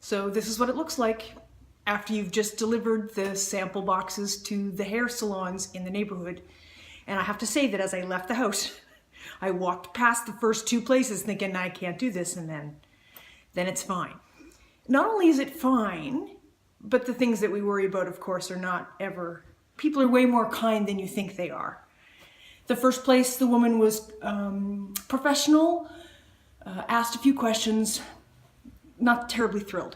So this is what it looks like after you've just delivered the sample boxes to the hair salons in the neighborhood. And I have to say that as I left the house, I walked past the first two places thinking, I can't do this, and then it's fine. Not only is it fine, but the things that we worry about, of course, are not ever. People are way more kind than you think they are. The first place, the woman was professional, asked a few questions, not terribly thrilled.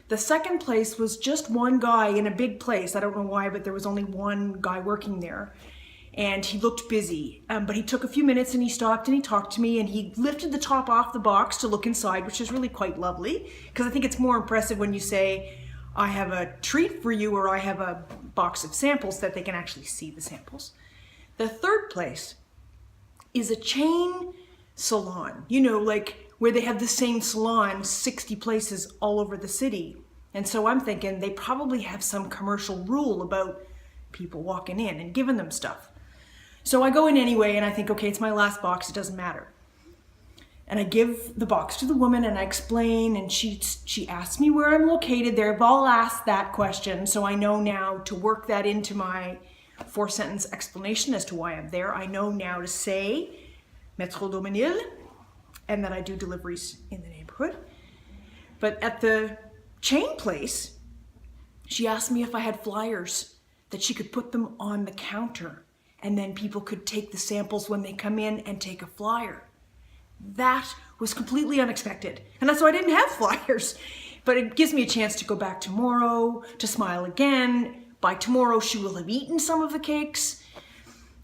The second place was just one guy in a big place. I don't know why, but there was only one guy working there. And he looked busy, but he took a few minutes and he stopped and he talked to me and he lifted the top off the box to look inside, which is really quite lovely, because I think it's more impressive when you say, I have a treat for you, or I have a box of samples, that they can actually see the samples. The third place is a chain salon, you know, like where they have the same salon 60 places all over the city. And so I'm thinking they probably have some commercial rule about people walking in and giving them stuff. So I go in anyway and I think, okay, it's my last box, it doesn't matter. And I give the box to the woman and I explain, and she asks me where I'm located. They've all asked that question, so I know now to work that into my 4-sentence explanation as to why I'm there. I know now to say Métro Dominil and that I do deliveries in the neighborhood. But at the chain place, she asked me if I had flyers that she could put them on the counter, and then people could take the samples when they come in and take a flyer. That was completely unexpected. And that's why I didn't have flyers. But it gives me a chance to go back tomorrow, to smile again. By tomorrow, she will have eaten some of the cakes.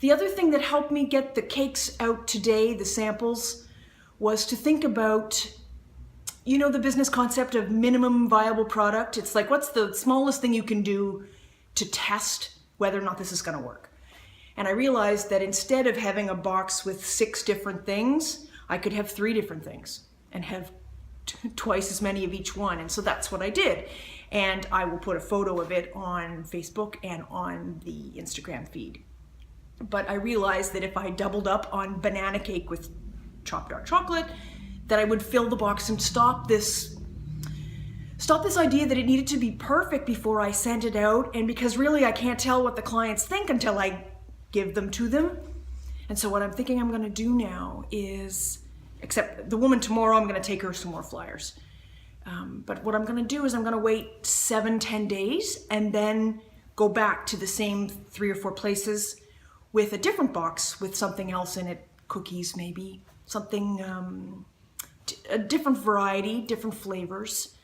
The other thing that helped me get the cakes out today, the samples, was to think about, you know, the business concept of minimum viable product. It's like, what's the smallest thing you can do to test whether or not this is going to work? And I realized that instead of having a box with 6 different things, I could have 3 different things and have twice as many of each one. And so that's what I did. And I will put a photo of it on Facebook and on the Instagram feed. But I realized that if I doubled up on banana cake with chopped dark chocolate, that I would fill the box and stop this idea that it needed to be perfect before I sent it out. And because really I can't tell what the clients think until I give them to them. And so what I'm thinking I'm gonna do now is, except the woman tomorrow, I'm gonna take her some more flyers. But what I'm gonna do is I'm gonna wait 7-10 days and then go back to the same 3 or 4 places with a different box with something else in it, cookies maybe, something, a different variety, different flavors.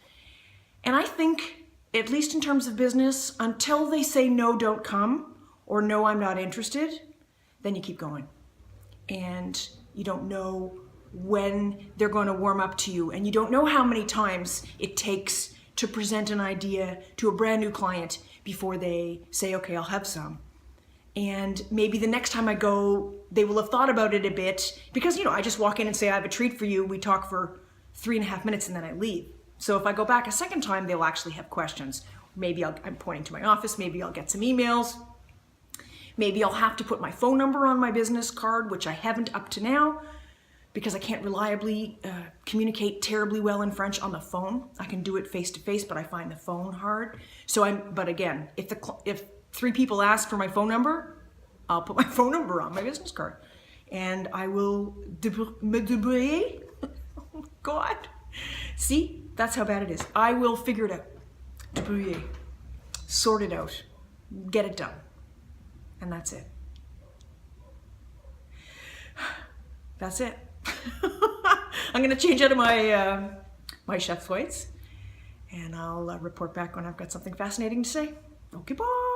And I think, at least in terms of business, until they say no, don't come, or no, I'm not interested, then you keep going. And you don't know when they're going to warm up to you, and you don't know how many times it takes to present an idea to a brand new client before they say, okay, I'll have some. And maybe the next time I go, they will have thought about it a bit, because, you know, I just walk in and say, I have a treat for you. We talk for 3.5 minutes and then I leave. So if I go back a second time, they'll actually have questions. Maybe I'm pointing to my office, maybe I'll get some emails. Maybe I'll have to put my phone number on my business card, which I haven't up to now, because I can't reliably communicate terribly well in French on the phone. I can do it face to face, but I find the phone hard. But again, if 3 people ask for my phone number, I'll put my phone number on my business card. And I will me débrouiller. Oh God. See, that's how bad it is. I will figure it out. Débrouiller. Sort it out. Get it done. And that's it. That's it. I'm gonna change out of my chef's whites, and I'll report back when I've got something fascinating to say. Okay, bye.